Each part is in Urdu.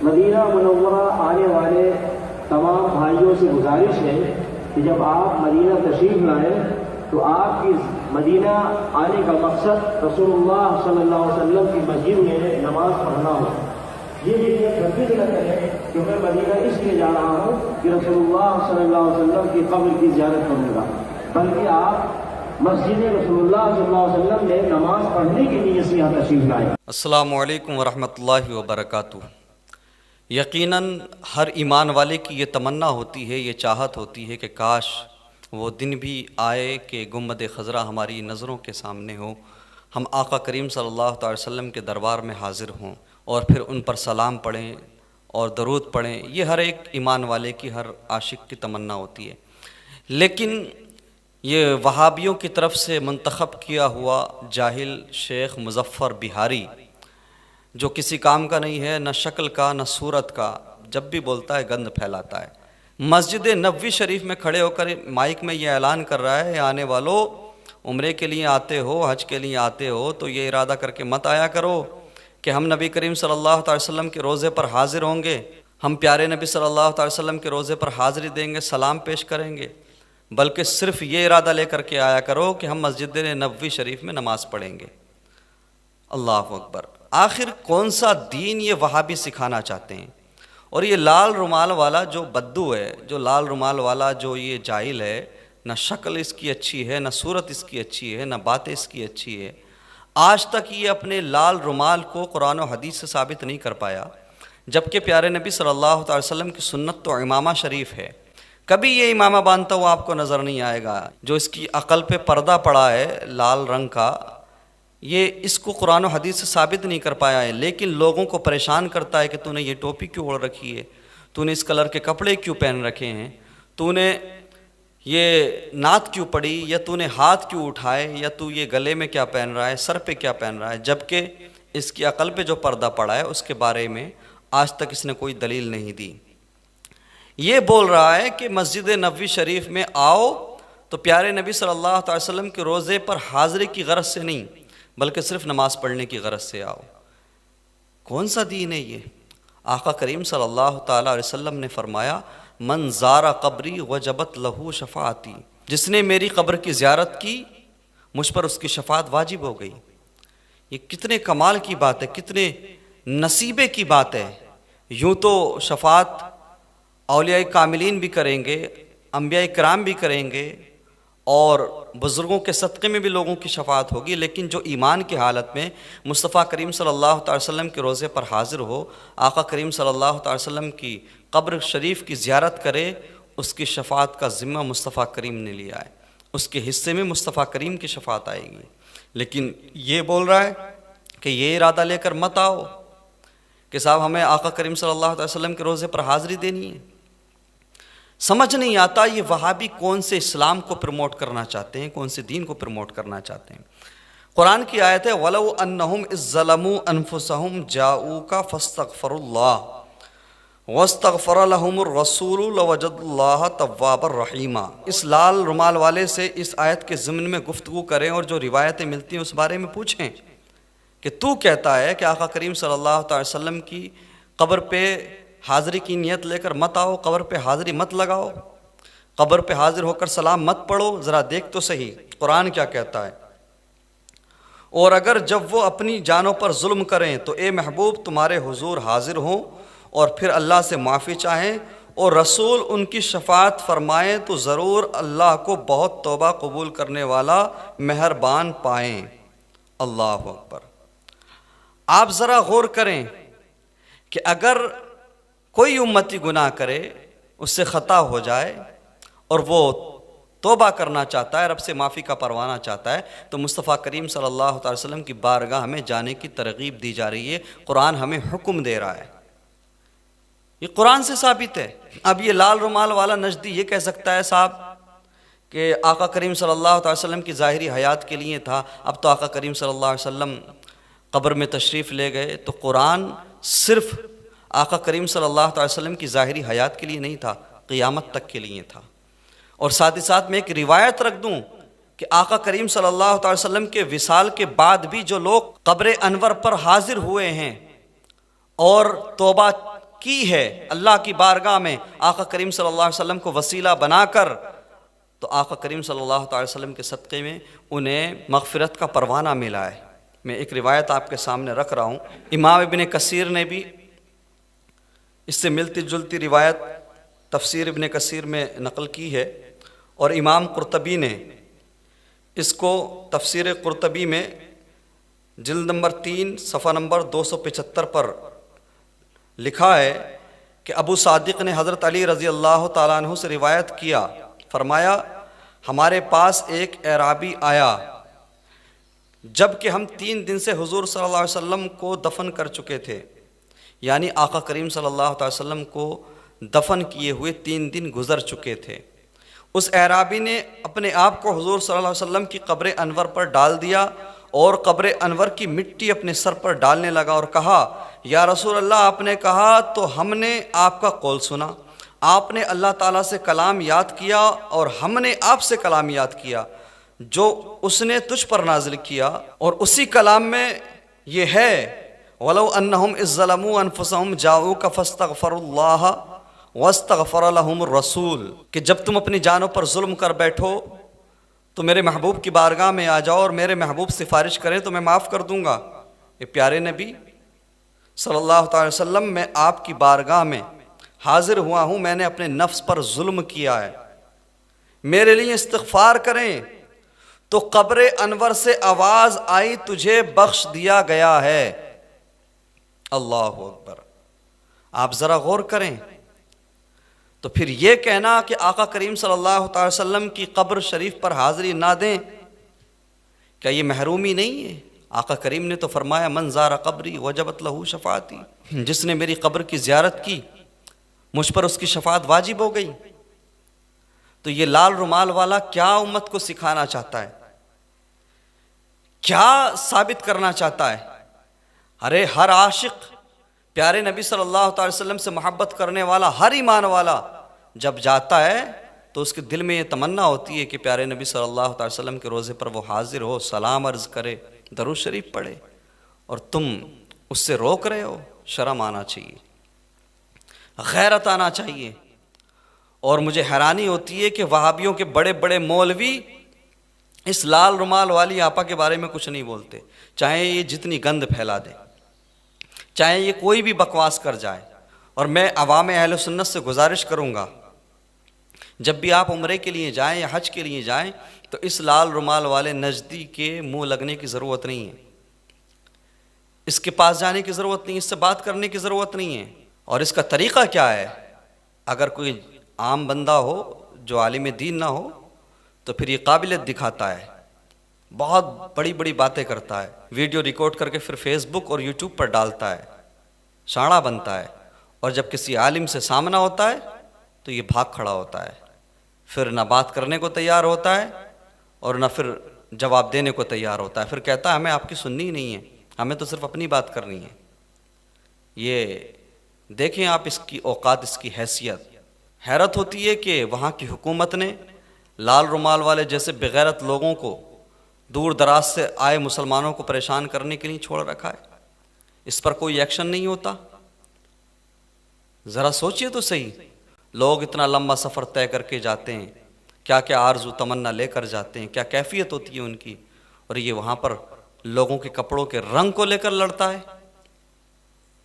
مدینہ منورہ آنے والے تمام بھائیوں سے گزارش ہے کہ جب آپ مدینہ تشریف لائیں تو آپ کی مدینہ آنے کا مقصد رسول اللہ صلی اللہ علیہ وسلم کی مسجد میں نماز پڑھنا ہو۔ یہ بھی نیت ہرگز نہ کریں کہ میں مدینہ اس لیے جا رہا ہوں کہ رسول اللہ صلی اللہ علیہ وسلم کی قبر کی زیارت کروں گا، بلکہ آپ مسجد رسول اللہ صلی اللہ علیہ وسلم میں نماز پڑھنے کے لیے سے یہاں تشریف لائیں۔ السلام علیکم ورحمۃ اللہ وبرکاتہ۔ یقیناً ہر ایمان والے کی یہ تمنا ہوتی ہے، یہ چاہت ہوتی ہے کہ کاش وہ دن بھی آئے کہ گنبد خضرا ہماری نظروں کے سامنے ہو، ہم آقا کریم صلی اللہ علیہ وسلم کے دربار میں حاضر ہوں اور پھر ان پر سلام پڑھیں اور درود پڑھیں۔ یہ ہر ایک ایمان والے کی، ہر عاشق کی تمنا ہوتی ہے، لیکن یہ وہابیوں کی طرف سے منتخب کیا ہوا جاہل شیخ مظفر بہاری، جو کسی کام کا نہیں ہے، نہ شکل کا نہ صورت کا، جب بھی بولتا ہے گند پھیلاتا ہے۔ مسجد نبوی شریف میں کھڑے ہو کر مائک میں یہ اعلان کر رہا ہے، آنے والوں عمرے کے لیے آتے ہو، حج کے لیے آتے ہو تو یہ ارادہ کر کے مت آیا کرو کہ ہم نبی کریم صلی اللہ علیہ وسلم کے روضے پر حاضر ہوں گے، ہم پیارے نبی صلی اللہ علیہ وسلم کے روضے پر حاضری دیں گے، سلام پیش کریں گے، بلکہ صرف یہ ارادہ لے کر کے آیا کرو کہ ہم مسجد نبوی شریف میں نماز پڑھیں گے۔ اللہ اکبر! آخر کون سا دین یہ وہابی سکھانا چاہتے ہیں؟ اور یہ لال رومال والا جو بدو ہے، جو لال رومال والا جو یہ جاہل ہے، نہ شکل اس کی اچھی ہے، نہ صورت اس کی اچھی ہے، نہ باتیں اس کی اچھی ہے، آج تک یہ اپنے لال رومال کو قرآن و حدیث سے ثابت نہیں کر پایا، جبکہ پیارے نبی صلی اللہ علیہ وسلم کی سنت تو امامہ شریف ہے۔ کبھی یہ امامہ باندھتا ہوا آپ کو نظر نہیں آئے گا۔ جو اس کی عقل پہ پردہ پڑا ہے لال رنگ کا، یہ اس کو قرآن و حدیث سے ثابت نہیں کر پایا ہے، لیکن لوگوں کو پریشان کرتا ہے کہ تو نے یہ ٹوپی کیوں اوڑھ رکھی ہے، تو نے اس کلر کے کپڑے کیوں پہن رکھے ہیں، تو نے یہ نعت کیوں پڑھی، یا تو نے ہاتھ کیوں اٹھائے، یا تو یہ گلے میں کیا پہن رہا ہے، سر پہ کیا پہن رہا ہے، جبکہ اس کی عقل پہ جو پردہ پڑا ہے اس کے بارے میں آج تک اس نے کوئی دلیل نہیں دی۔ یہ بول رہا ہے کہ مسجد نبوی شریف میں آؤ تو پیارے نبی صلی اللہ علیہ وسلم کے روضے پر حاضری کی غرض سے نہیں، بلکہ صرف نماز پڑھنے کی غرض سے آؤ۔ کون سا دین ہے یہ؟ آقا کریم صلی اللہ تعالیٰ علیہ وسلم نے فرمایا، من زار قبری وجبت لہو شفاعتی، جس نے میری قبر کی زیارت کی مجھ پر اس کی شفاعت واجب ہو گئی۔ یہ کتنے کمال کی بات ہے، کتنے نصیبے کی بات ہے۔ یوں تو شفاعت اولیاء کاملین بھی کریں گے، انبیاء کرام بھی کریں گے، اور بزرگوں کے صدقے میں بھی لوگوں کی شفاعت ہوگی، لیکن جو ایمان کی حالت میں مصطفیٰ کریم صلی اللہ علیہ وسلم کے روضے پر حاضر ہو، آقا کریم صلی اللہ علیہ وسلم کی قبر شریف کی زیارت کرے، اس کی شفاعت کا ذمہ مصطفیٰ کریم نے لیا ہے، اس کے حصے میں مصطفیٰ کریم کی شفاعت آئے گی۔ لیکن یہ بول رہا ہے کہ یہ ارادہ لے کر مت آؤ کہ صاحب ہمیں آقا کریم صلی اللہ علیہ وسلم کے روضے پر حاضری دینی ہے۔ سمجھ نہیں آتا یہ وہابی کون سے اسلام کو پروموٹ کرنا چاہتے ہیں، کون سے دین کو پروموٹ کرنا چاہتے ہیں۔ قرآن کی آیت ہے وَلَوْ أَنَّهُمْ إِذ ظَّلَمُوا أَنفُسَهُمْ جَاءُوكَ فَاسْتَغْفَرُوا اللَّهَ وَاسْتَغْفَرَ لَهُمُ الرَّسُولُ لَوَجَدُوا اللَّهَ تَوَّابًا رَحِيمًا۔ اس لال رومال والے سے اس آیت کے ضمن میں گفتگو کریں اور جو روایتیں ملتی ہیں اس بارے میں پوچھیں کہ تو کہتا ہے کہ آقا کریم صلی اللہ علیہ وسلم کی قبر پہ حاضری کی نیت لے کر مت آؤ، قبر پہ حاضری مت لگاؤ، قبر پہ حاضر ہو کر سلام مت پڑھو، ذرا دیکھ تو صحیح قرآن کیا کہتا ہے۔ اور اگر جب وہ اپنی جانوں پر ظلم کریں تو اے محبوب تمہارے حضور حاضر ہوں اور پھر اللہ سے معافی چاہیں اور رسول ان کی شفاعت فرمائیں تو ضرور اللہ کو بہت توبہ قبول کرنے والا مہربان پائیں۔ اللہ اکبر! آپ ذرا غور کریں کہ اگر کوئی امتی گناہ کرے، اس سے خطا ہو جائے اور وہ توبہ کرنا چاہتا ہے، رب سے معافی کا پروانہ چاہتا ہے، تو مصطفیٰ کریم صلی اللہ علیہ وسلم کی بارگاہ ہمیں جانے کی ترغیب دی جا رہی ہے، قرآن ہمیں حکم دے رہا ہے، یہ قرآن سے ثابت ہے۔ اب یہ لال رومال والا نجدی یہ کہہ سکتا ہے صاحب کہ آقا کریم صلی اللہ علیہ وسلم کی ظاہری حیات کے لیے تھا، اب تو آقا کریم صلی اللہ علیہ وسلم قبر میں تشریف لے گئے، تو قرآن صرف آقا کریم صلی اللہ علیہ وسلم کی ظاہری حیات کے لیے نہیں تھا، قیامت تک کے لیے تھا۔ اور ساتھ ہی ساتھ میں ایک روایت رکھ دوں کہ آقا کریم صلی اللہ علیہ وسلم کے وصال کے بعد بھی جو لوگ قبر انور پر حاضر ہوئے ہیں اور توبہ کی ہے اللہ کی بارگاہ میں آقا کریم صلی اللہ علیہ وسلم کو وسیلہ بنا کر، تو آقا کریم صلی اللہ تعالی وسلم کے صدقے میں انہیں مغفرت کا پروانہ ملا ہے۔ میں ایک روایت آپ کے سامنے رکھ رہا ہوں، امام ابن کثیر نے بھی اس سے ملتی جلتی روایت تفسیر ابن کثیر میں نقل کی ہے، اور امام قرطبی نے اس کو تفسیر قرطبی میں جلد نمبر 3 صفحہ نمبر 275 پر لکھا ہے کہ ابو صادق نے حضرت علی رضی اللہ تعالیٰ عنہ سے روایت کیا، فرمایا ہمارے پاس ایک اعرابی آیا جب کہ ہم 3 دن سے حضور صلی اللہ علیہ وسلم کو دفن کر چکے تھے، یعنی آقا کریم صلی اللہ علیہ وسلم کو دفن کیے ہوئے 3 دن گزر چکے تھے۔ اس اعرابی نے اپنے آپ کو حضور صلی اللہ علیہ وسلم کی قبر انور پر ڈال دیا اور قبر انور کی مٹی اپنے سر پر ڈالنے لگا اور کہا، یا رسول اللہ، آپ نے کہا تو ہم نے آپ کا قول سنا، آپ نے اللہ تعالیٰ سے کلام یاد کیا اور ہم نے آپ سے کلام یاد کیا جو اس نے تجھ پر نازل کیا، اور اسی کلام میں یہ ہے وَلَوْ أَنَّهُمْ إِذ ظَّلَمُوا أَنفُسَهُمْ جَاءُوكَ فَاسْتَغْفَرُوا اللَّهَ وَاسْتَغْفَرَ لَهُمُ الرَّسُولُ، کہ جب تم اپنی جانوں پر ظلم کر بیٹھو تو میرے محبوب کی بارگاہ میں آ جاؤ اور میرے محبوب سفارش کریں تو میں معاف کر دوں گا۔ یہ پیارے نبی صلی اللہ تعالی وسلم، میں آپ کی بارگاہ میں حاضر ہوا ہوں، میں نے اپنے نفس پر ظلم کیا ہے، میرے لیے استغفار کریں۔ تو قبر انور سے آواز آئی، تجھے بخش دیا گیا ہے۔ اللہ اکبر! آپ ذرا غور کریں، تو پھر یہ کہنا کہ آقا کریم صلی اللہ تعالی وسلم کی قبر شریف پر حاضری نہ دیں، کیا یہ محرومی نہیں ہے؟ آقا کریم نے تو فرمایا من زار قبری وجبت لہو شفاعتی، جس نے میری قبر کی زیارت کی مجھ پر اس کی شفاعت واجب ہو گئی۔ تو یہ لال رومال والا کیا امت کو سکھانا چاہتا ہے، کیا ثابت کرنا چاہتا ہے؟ ارے ہر عاشق پیارے نبی صلی اللہ تعالی وسلم سے محبت کرنے والا، ہر ایمان والا جب جاتا ہے تو اس کے دل میں یہ تمنا ہوتی ہے کہ پیارے نبی صلی اللہ تعالی وسلم کے روضے پر وہ حاضر ہو، سلام عرض کرے، درود شریف پڑھے، اور تم اس سے روک رہے ہو۔ شرم آنا چاہیے، غیرت آنا چاہیے۔ اور مجھے حیرانی ہوتی ہے کہ وہابیوں کے بڑے بڑے مولوی اس لال رومال والی آپا کے بارے میں کچھ نہیں بولتے، چاہے یہ جتنی گند پھیلا دے، چاہے یہ کوئی بھی بکواس کر جائے۔ اور میں عوام اہل سنت سے گزارش کروں گا، جب بھی آپ عمرے کے لیے جائیں یا حج کے لیے جائیں تو اس لال رومال والے نجدی کے منہ لگنے کی ضرورت نہیں ہے، اس کے پاس جانے کی ضرورت نہیں، اس سے بات کرنے کی ضرورت نہیں ہے۔ اور اس کا طریقہ کیا ہے؟ اگر کوئی عام بندہ ہو جو عالم دین نہ ہو تو پھر یہ قابلیت دکھاتا ہے، بہت بڑی بڑی باتیں کرتا ہے، ویڈیو ریکارڈ کر کے پھر فیس بک اور یوٹیوب پر ڈالتا ہے، شاڑا بنتا ہے، اور جب کسی عالم سے سامنا ہوتا ہے تو یہ بھاگ کھڑا ہوتا ہے، پھر نہ بات کرنے کو تیار ہوتا ہے اور نہ پھر جواب دینے کو تیار ہوتا ہے، پھر کہتا ہے ہمیں آپ کی سننی نہیں ہے، ہمیں تو صرف اپنی بات کرنی ہے۔ یہ دیکھیں آپ اس کی اوقات، اس کی حیثیت۔ حیرت ہوتی ہے کہ وہاں کی حکومت نے لال رومال والے جیسے بغیرت لوگوں کو دور دراز سے آئے مسلمانوں کو پریشان کرنے کے لیے چھوڑ رکھا ہے، اس پر کوئی ایکشن نہیں ہوتا۔ ذرا سوچئے تو صحیح، لوگ اتنا لمبا سفر طے کر کے جاتے ہیں، کیا کیا آرزو تمنا لے کر جاتے ہیں، کیا کیفیت ہوتی ہے ان کی، اور یہ وہاں پر لوگوں کے کپڑوں کے رنگ کو لے کر لڑتا ہے،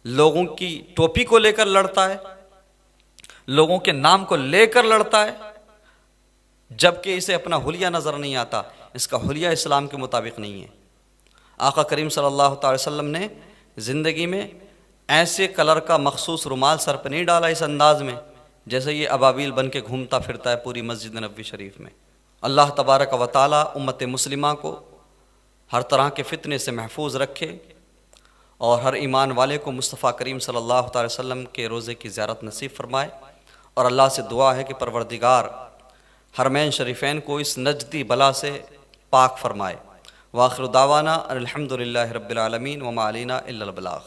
لوگوں کی ٹوپی کو لے کر لڑتا ہے، لوگوں کے نام کو لے کر لڑتا ہے، جبکہ اسے اپنا حلیہ نظر نہیں آتا، اس کا حلیہ اسلام کے مطابق نہیں ہے۔ آقا کریم صلی اللہ تعالی وسلم نے زندگی میں ایسے کلر کا مخصوص رومال سر پہ نہیں ڈالا اس انداز میں جیسے یہ ابابیل بن کے گھومتا پھرتا ہے پوری مسجد نبوی شریف میں۔ اللہ تبارک و تعالی امت مسلمہ کو ہر طرح کے فتنے سے محفوظ رکھے اور ہر ایمان والے کو مصطفیٰ کریم صلی اللہ تعالی وسلم کے روضے کی زیارت نصیب فرمائے، اور اللہ سے دعا ہے کہ پروردگار حرمین شریفین کو اس نجدی بلا سے پاک فرمائے۔ وآخر دعوانا الحمدللہ رب العالمین وما علینا الا البلاغ۔